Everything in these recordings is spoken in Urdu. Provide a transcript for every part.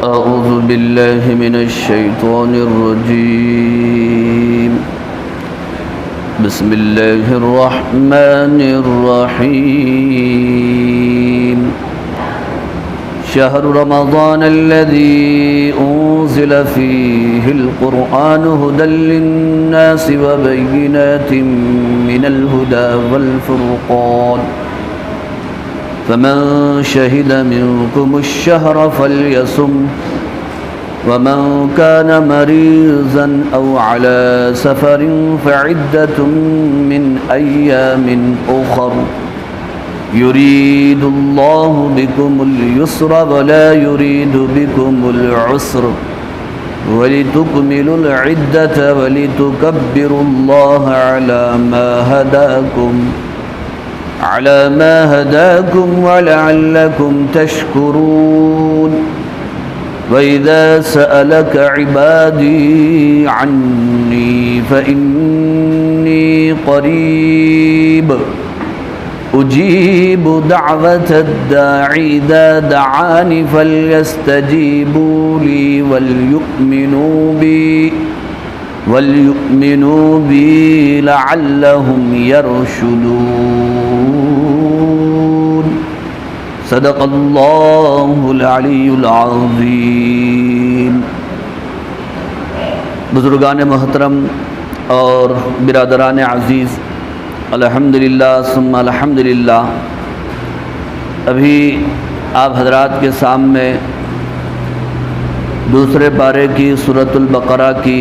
أعوذ بالله من الشيطان الرجيم. بسم الله الرحمن الرحيم. شهر رمضان الذي أنزل فيه القرآن هدى للناس وبينات من الهدى والفرقان فمن شهد منكم الشهر فليصم ومن كان مريضا أو على سفر فعدة من أيام أخر يريد الله بكم اليسر ولا يريد بكم العسر ولتكملوا العدة ولتكبروا الله على ما هداكم ولعلكم تشكرون. وإذا سألك عبادي عني فإني قريب أجيب دعوة الداع إذا دعان فليستجيبوا لي وليؤمنوا بي لعلهم يرشدون. صدق اللہ العلی العظیم. بزرگان محترم اور برادران عزیز، الحمدللہ ثم الحمدللہ. ابھی آپ حضرات کے سامنے دوسرے پارے کی سورۃ البقرہ کی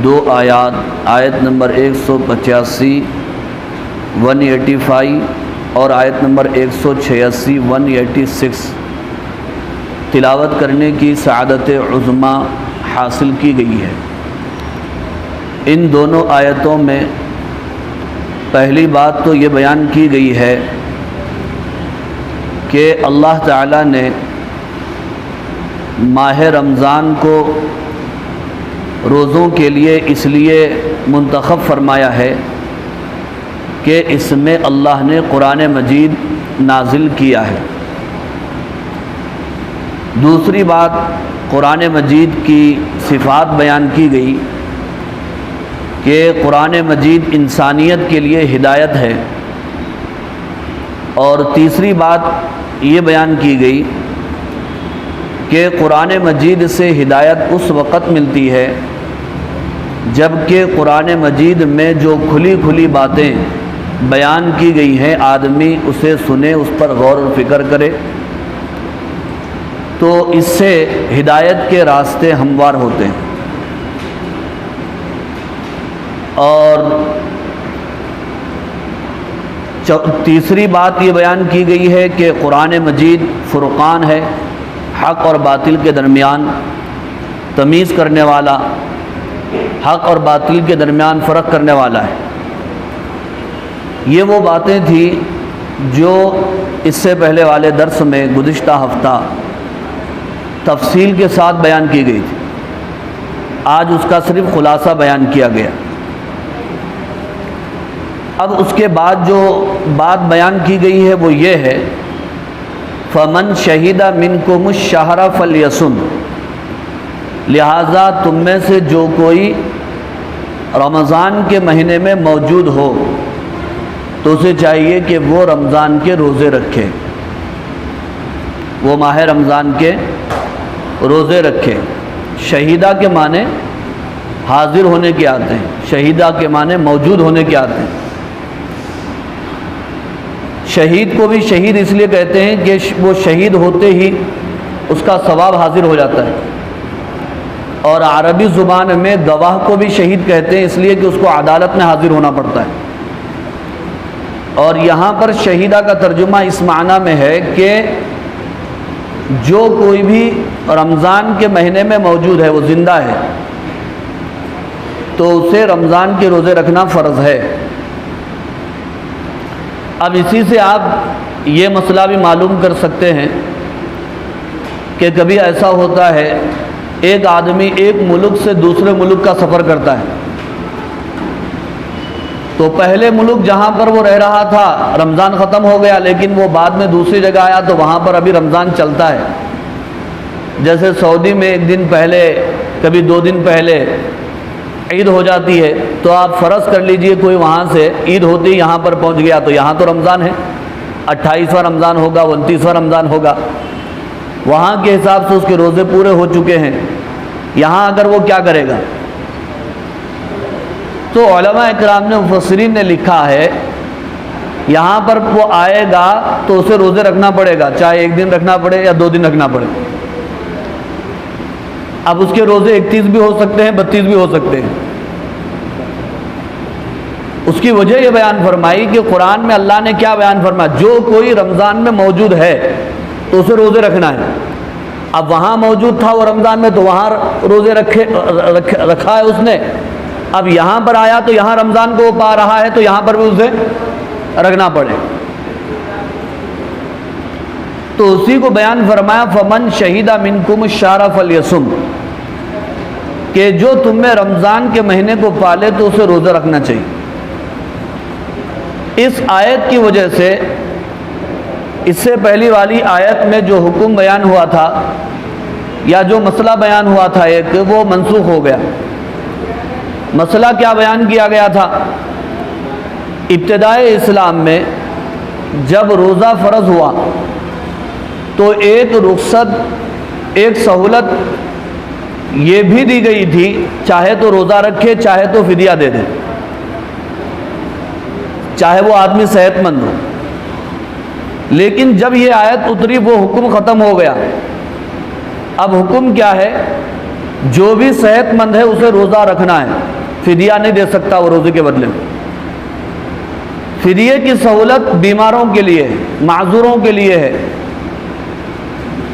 دو آیات، آیت نمبر 185 185 اور آیت نمبر 186 186 تلاوت کرنے کی سعادت عظمیٰ حاصل کی گئی ہے. ان دونوں آیتوں میں پہلی بات تو یہ بیان کی گئی ہے کہ اللہ تعالیٰ نے ماہ رمضان کو روزوں کے لیے اس لیے منتخب فرمایا ہے کہ اس میں اللہ نے قرآن مجید نازل کیا ہے. دوسری بات، قرآن مجید کی صفات بیان کی گئی کہ قرآن مجید انسانیت کے لیے ہدایت ہے. اور تیسری بات یہ بیان کی گئی کہ قرآن مجید سے ہدایت اس وقت ملتی ہے جب کہ قرآن مجید میں جو کھلی کھلی باتیں بیان کی گئی ہیں آدمی اسے سنے، اس پر غور و فکر کرے، تو اس سے ہدایت کے راستے ہموار ہوتے ہیں. اور تیسری بات یہ بیان کی گئی ہے کہ قرآن مجید فرقان ہے، حق اور باطل کے درمیان تمیز کرنے والا، حق اور باطل کے درمیان فرق کرنے والا ہے. یہ وہ باتیں تھیں جو اس سے پہلے والے درس میں گزشتہ ہفتہ تفصیل کے ساتھ بیان کی گئی تھی. آج اس کا صرف خلاصہ بیان کیا گیا. اب اس کے بعد جو بات بیان کی گئی ہے وہ یہ ہے، فمن شہید منکم الشہر فلیصم، لہٰذا تم میں سے جو کوئی رمضان کے مہینے میں موجود ہو تو اسے چاہیے کہ وہ رمضان کے روزے رکھے، وہ ماہ رمضان کے روزے رکھے. شہیدہ کے معنی حاضر ہونے کے آتے ہیں، شہیدہ کے معنی موجود ہونے کے آتے ہیں. شہید کو بھی شہید اس لیے کہتے ہیں کہ وہ شہید ہوتے ہی اس کا ثواب حاضر ہو جاتا ہے. اور عربی زبان میں گواہ کو بھی شہید کہتے ہیں اس لیے کہ اس کو عدالت میں حاضر ہونا پڑتا ہے. اور یہاں پر شہیدہ کا ترجمہ اس معنی میں ہے کہ جو کوئی بھی رمضان کے مہینے میں موجود ہے، وہ زندہ ہے، تو اسے رمضان کے روزے رکھنا فرض ہے. اب اسی سے آپ یہ مسئلہ بھی معلوم کر سکتے ہیں کہ کبھی ایسا ہوتا ہے ایک آدمی ایک ملک سے دوسرے ملک کا سفر کرتا ہے، تو پہلے ملک جہاں پر وہ رہ رہا تھا رمضان ختم ہو گیا، لیکن وہ بعد میں دوسری جگہ آیا تو وہاں پر ابھی رمضان چلتا ہے. جیسے سعودی میں ایک دن پہلے کبھی 2 دن پہلے عید ہو جاتی ہے، تو آپ فرض کر لیجئے کوئی وہاں سے عید ہوتی یہاں پر پہنچ گیا، تو یہاں تو رمضان ہے، 28واں رمضان ہوگا، 29واں رمضان ہوگا، وہاں کے حساب سے اس کے روزے پورے ہو چکے ہیں، یہاں اگر وہ کیا کرے گا؟ تو علماء اکرام نے، مفسرین نے لکھا ہے یہاں پر وہ آئے گا تو اسے روزے رکھنا پڑے گا، چاہے 1 دن رکھنا پڑے یا 2 دن رکھنا پڑے۔ اب اس کے روزے 31 بھی ہو سکتے ہیں، 32 بھی ہو سکتے ہیں۔ اس کی وجہ یہ بیان فرمائی کہ قرآن میں اللہ نے کیا بیان فرمایا، جو کوئی رمضان میں موجود ہے تو اسے روزے رکھنا ہے۔ اب وہاں موجود تھا وہ رمضان میں، تو وہاں روزے رکھا ہے اس نے، اب یہاں پر آیا تو یہاں رمضان کو وہ پا رہا ہے، تو یہاں پر بھی اسے رکھنا پڑے۔ تو اسی کو بیان فرمایا فمن شہید منکم الشہر فلیصم، کہ جو تم میں رمضان کے مہینے کو پالے تو اسے روزہ رکھنا چاہیے۔ اس آیت کی وجہ سے اس سے پہلی والی آیت میں جو حکم بیان ہوا تھا یا جو مسئلہ بیان ہوا تھا ایک، وہ منسوخ ہو گیا۔ مسئلہ کیا بیان کیا گیا تھا؟ ابتدائے اسلام میں جب روزہ فرض ہوا تو ایک رخصت، ایک سہولت یہ بھی دی گئی تھی، چاہے تو روزہ رکھے، چاہے تو فدیہ دے دے، چاہے وہ آدمی صحت مند ہو۔ لیکن جب یہ آیت اتری وہ حکم ختم ہو گیا۔ اب حکم کیا ہے؟ جو بھی صحت مند ہے اسے روزہ رکھنا ہے، فدیہ نہیں دے سکتا وہ روزے کے بدلے میں۔ فدیے کی سہولت بیماروں کے لیے، معذوروں کے لیے ہے،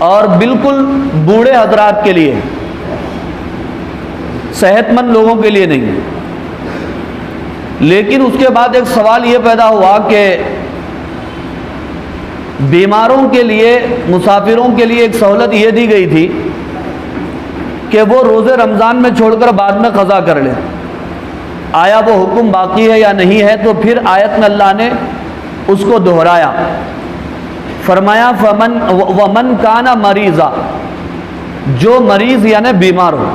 اور بالکل بوڑھے حضرات کے لیے، صحت مند لوگوں کے لیے نہیں۔ لیکن اس کے بعد ایک سوال یہ پیدا ہوا کہ بیماروں کے لیے، مسافروں کے لیے ایک سہولت یہ دی گئی تھی کہ وہ روزے رمضان میں چھوڑ کر بعد میں قضا کر لیں۔ آیا وہ حکم باقی ہے یا نہیں ہے؟ تو پھر آیت میں اللہ نے اس کو دہرایا، فرمایا ومن کان مریضا، جو مریض یعنی بیمار ہو،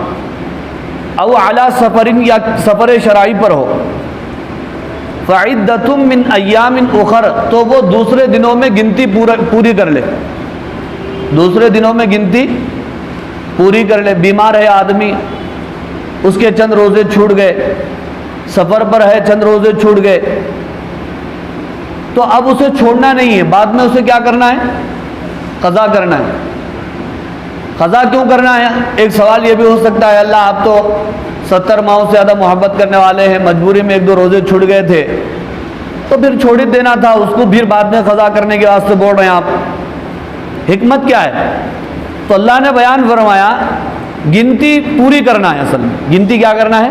او علی سفر، یا سفر شرعی پر ہو، فعدۃ من ایام اخر، تو وہ دوسرے دنوں میں گنتی پوری کر لے، دوسرے دنوں میں گنتی پوری کر لے۔ بیمار ہے آدمی، اس کے چند روزے چھوٹ گئے، سفر پر ہے چند روزے چھوٹ گئے، تو اب اسے چھوڑنا نہیں ہے، بعد میں اسے کیا کرنا ہے؟ قضا کرنا ہے۔ قضا کیوں کرنا ہے؟ ایک سوال یہ بھی ہو سکتا ہے، اللہ آپ تو 70 ماہوں سے زیادہ محبت کرنے والے ہیں، مجبوری میں 1-2 روزے چھوٹ گئے تھے تو پھر چھوڑ ہی دینا تھا اس کو، پھر بعد میں قضا کرنے کے واسطے بول رہے ہیں آپ، حکمت کیا ہے؟ تو اللہ نے بیان فرمایا گنتی پوری کرنا ہے، اصل میں گنتی کیا کرنا ہے؟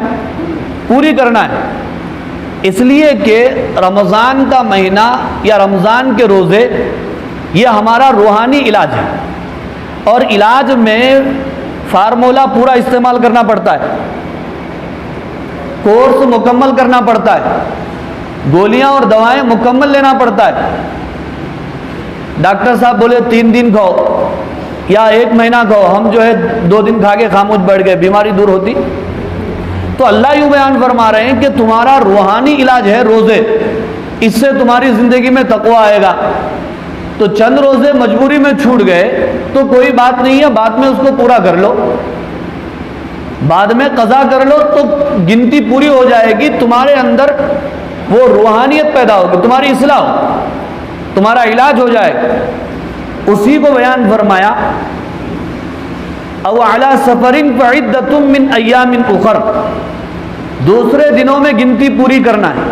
پوری کرنا ہے، اس لیے کہ رمضان کا مہینہ یا رمضان کے روزے یہ ہمارا روحانی علاج ہے، اور علاج میں فارمولہ پورا استعمال کرنا پڑتا ہے، کورس مکمل کرنا پڑتا ہے، گولیاں اور دوائیں مکمل لینا پڑتا ہے۔ ڈاکٹر صاحب بولے 3 دن کھاؤ یا 1 مہینہ کھاؤ، ہم جو ہے 2 دن کھا کے خاموش بیٹھ گئے، بیماری دور ہوتی؟ تو اللہ یوں بیان فرما رہے ہیں کہ تمہارا روحانی علاج ہے روزے، اس سے تمہاری زندگی میں تقویٰ آئے گا۔ تو چند روزے مجبوری میں چھوٹ گئے تو کوئی بات نہیں ہے، بعد میں اس کو پورا کر لو، بعد میں قضا کر لو، تو گنتی پوری ہو جائے گی، تمہارے اندر وہ روحانیت پیدا ہوگی، تمہاری اصلاح ہو، تمہارا علاج ہو جائے گا۔ اسی کو بیان فرمایا او علی سفر فعدۃ من ایام اخر، دوسرے دنوں میں گنتی پوری کرنا ہے۔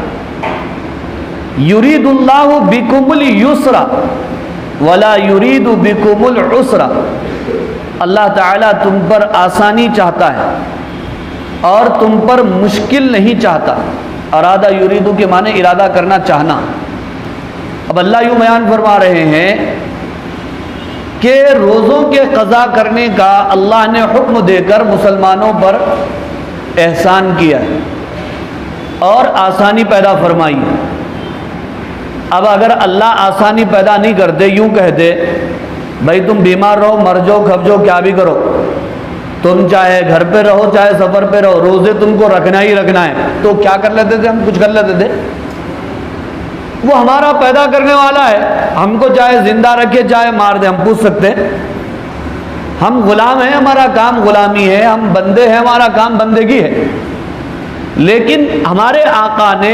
یرید اللہ بکم الیسر ولا یرید بکم العسر، اللہ تعالیٰ تم پر آسانی چاہتا ہے اور تم پر مشکل نہیں چاہتا۔ ارادہ یریدو کے معنی ارادہ کرنا، چاہنا۔ اب اللہ یوں بیان فرما رہے ہیں کہ روزوں کے قضا کرنے کا اللہ نے حکم دے کر مسلمانوں پر احسان کیا ہے اور آسانی پیدا فرمائی ہے۔ اب اگر اللہ آسانی پیدا نہیں کرتے، یوں کہتے بھائی تم بیمار رہو، مر جاؤ، کھپ جاؤ، کیا بھی کرو، تم چاہے گھر پہ رہو چاہے سفر پہ رہو، روزے تم کو رکھنا ہی رکھنا ہے، تو کیا کر لیتے تھے ہم؟ کچھ کر لیتے تھے؟ وہ ہمارا پیدا کرنے والا ہے، ہم کو چاہے زندہ رکھے چاہے مار دے، ہم پوچھ سکتے ہیں؟ ہم غلام ہیں، ہمارا کام غلامی ہے، ہم بندے ہیں، ہمارا کام بندگی ہے، لیکن ہمارے آقا نے،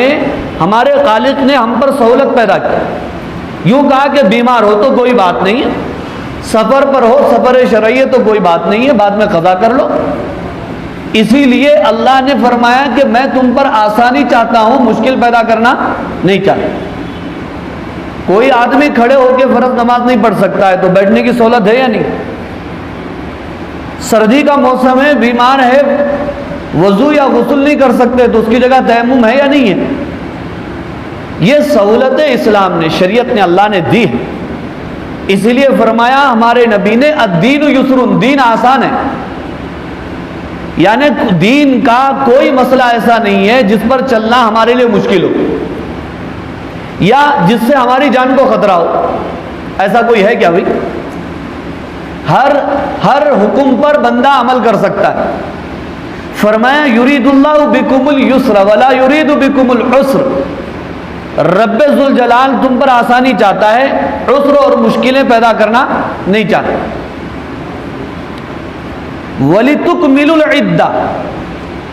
ہمارے خالق نے ہم پر سہولت پیدا کی، یوں کہا کہ بیمار ہو تو کوئی بات نہیں ہے، سفر پر ہو، سفر شرعی ہے تو کوئی بات نہیں ہے، بعد میں قضا کر لو۔ اسی لیے اللہ نے فرمایا کہ میں تم پر آسانی چاہتا ہوں، مشکل پیدا کرنا نہیں چاہتا۔ کوئی آدمی کھڑے ہو کے فرض نماز نہیں پڑھ سکتا ہے تو بیٹھنے کی سہولت ہے یا نہیں؟ سردی کا موسم ہے، بیمار ہے، وضو یا غسل نہیں کر سکتے تو اس کی جگہ تیمم ہے یا نہیں ہے؟ یہ سہولت اسلام نے، شریعت نے، اللہ نے دی ہے۔ اسی لیے فرمایا ہمارے نبی نے الدین یسر، دین آسان ہے، یعنی دین کا کوئی مسئلہ ایسا نہیں ہے جس پر چلنا ہمارے لیے مشکل ہو یا جس سے ہماری جان کو خطرہ ہو، ایسا کوئی ہے کیا بھائی؟ ہر حکم پر بندہ عمل کر سکتا ہے۔ فرمایا یرید اللہ بکم الیسر ولا یرید بکم العسر، رب ذوالجلال تم پر آسانی چاہتا ہے، عسر اور مشکلیں پیدا کرنا نہیں چاہتا۔ وَلِتُكْمِلُوا الْعِدَّةَ،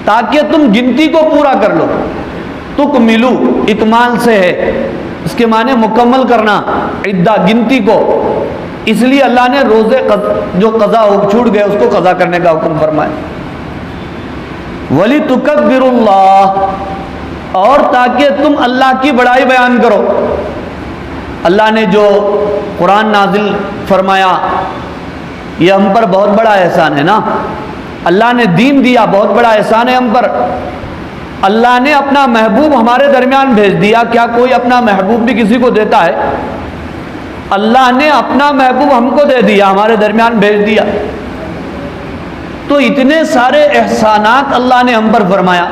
تاکہ تم گنتی کو پورا کر لو۔ تکملو اکمال سے ہے، اس کے معنی مکمل کرنا، عدہ گنتی کو، اس لیے اللہ نے روزے جو قضا چھوٹ گئے اس کو قضا کرنے کا حکم فرمایا۔ وَلِتُكَبِّرُوا اللَّهَ، اور تاکہ تم اللہ کی بڑائی بیان کرو۔ اللہ نے جو قرآن نازل فرمایا یہ ہم پر بہت بڑا احسان ہے نا، اللہ نے دین دیا، بہت بڑا احسان ہے ہم پر۔ اللہ نے اپنا محبوب ہمارے درمیان بھیج دیا، کیا کوئی اپنا محبوب بھی کسی کو دیتا ہے؟ اللہ نے اپنا محبوب ہم کو دے دیا، ہمارے درمیان بھیج دیا، تو اتنے سارے احسانات اللہ نے ہم پر فرمایا،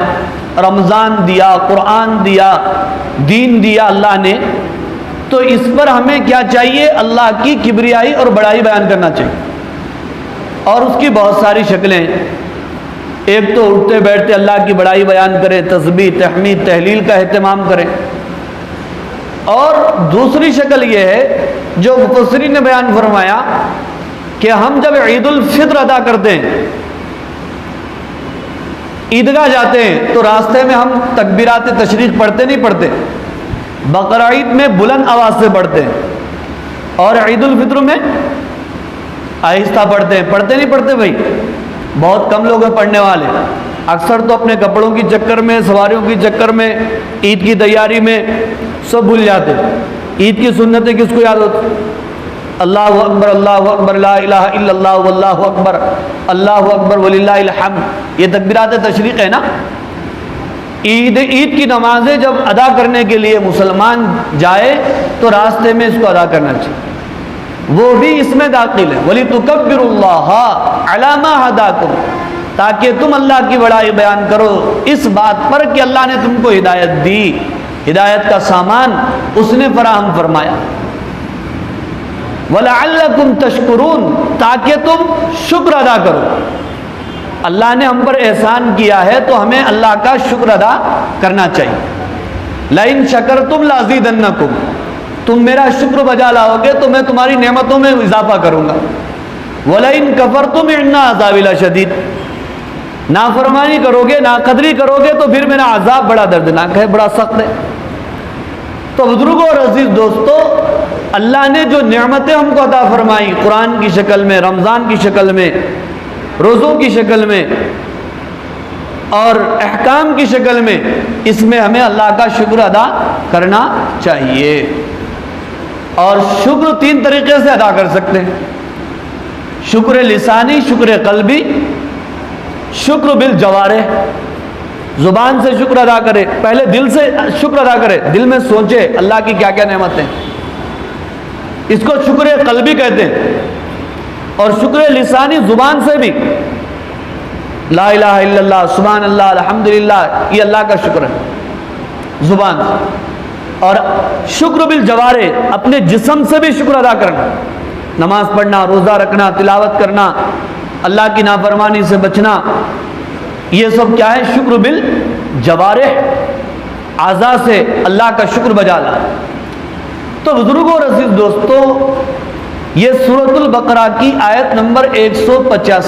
رمضان دیا، قرآن دیا، دین دیا اللہ نے، تو اس پر ہمیں کیا چاہیے؟ اللہ کی کبریائی اور بڑائی بیان کرنا چاہیے، اور اس کی بہت ساری شکلیں، ایک تو اٹھتے بیٹھتے اللہ کی بڑائی بیان کریں، تسبیح، تحمید، تحلیل کا اہتمام کریں، اور دوسری شکل یہ ہے جو مفسرین نے بیان فرمایا کہ ہم جب عید الفطر ادا کرتے ہیں، عیدگاہ جاتے ہیں تو راستے میں ہم تکبیرات تشریق پڑھتے نہیں پڑھتے، بقرعید میں بلند آواز سے پڑھتے ہیں اور عید الفطر میں آہستہ پڑھتے ہیں، پڑھتے نہیں پڑھتے بھائی؟ بہت کم لوگ ہیں پڑھنے والے، اکثر تو اپنے کپڑوں کی چکر میں، سواریوں کی چکر میں، عید کی تیاری میں سب بھول جاتے۔ عید کی سنتیں کس کو یاد ہوتی؟ اللہ اکبر، اللہ اکبر، لا الہ الا اللہ، واللہ اکبر، اللہ اکبر وللہ الحمد، یہ تکبیرات تشریق ہے نا۔ عید کی نمازیں جب ادا کرنے کے لیے مسلمان جائے تو راستے میں اس کو ادا کرنا چاہیے، وہ بھی اس میں داخل ہے۔ وَلِتُكَبِّرُوا اللَّهَ عَلَى مَا هَدَاكُمْ، تاکہ تم اللہ کی بڑائی بیان کرو اس بات پر کہ اللہ نے تم کو ہدایت دی، ہدایت کا سامان اس نے فراہم فرمایا۔ وَلَعَلَّكُمْ تَشْكُرُونَ، تاکہ تم شکر ادا کرو۔ اللہ نے ہم پر احسان کیا ہے تو ہمیں اللہ کا شکر ادا کرنا چاہیے۔ لَئِن شَكَرْتُمْ لَأَزِيدَنَّكُمْ، تم میرا شکر بجا لاؤ گے تو میں تمہاری نعمتوں میں اضافہ کروں گا۔ وَلَئِن كَفَرْتُمْ إِنَّ عَذَابِي لَشَدِيدٌ، نافرمانی کرو گے، ناقدری کرو گے تو پھر میرا عذاب بڑا دردناک ہے، بڑا سخت ہے۔ تو بزرگوں اور عزیز دوستو، اللہ نے جو نعمتیں ہم کو عطا فرمائی، قرآن کی شکل میں، رمضان کی شکل میں، روزوں کی شکل میں اور احکام کی شکل میں، اس میں ہمیں اللہ کا شکر ادا کرنا چاہیے۔ اور شکر تین طریقے سے ادا کر سکتے ہیں، شکر لسانی، شکر قلبی، شکر بالجوارح، زبان سے شکر ادا کرے، پہلے دل سے شکر ادا کرے، دل میں سوچے اللہ کی کیا کیا نعمتیں، اس کو شکر قلبی کہتے ہیں۔ اور شکر لسانی زبان سے بھی، لا الہ الا اللہ، سبحان اللہ، الحمدللہ، یہ اللہ کا شکر ہے زبان سے۔ اور شکر بالجوارح، اپنے جسم سے بھی شکر ادا کرنا، نماز پڑھنا، روزہ رکھنا، تلاوت کرنا، اللہ کی نافرمانی سے بچنا، یہ سب کیا ہے؟ شکر بالجوارح، اعضاء سے اللہ کا شکر بجا لا۔ تو بزرگوں اور عزیز دوستو، یہ سورۃ البقرہ کی آیت نمبر 185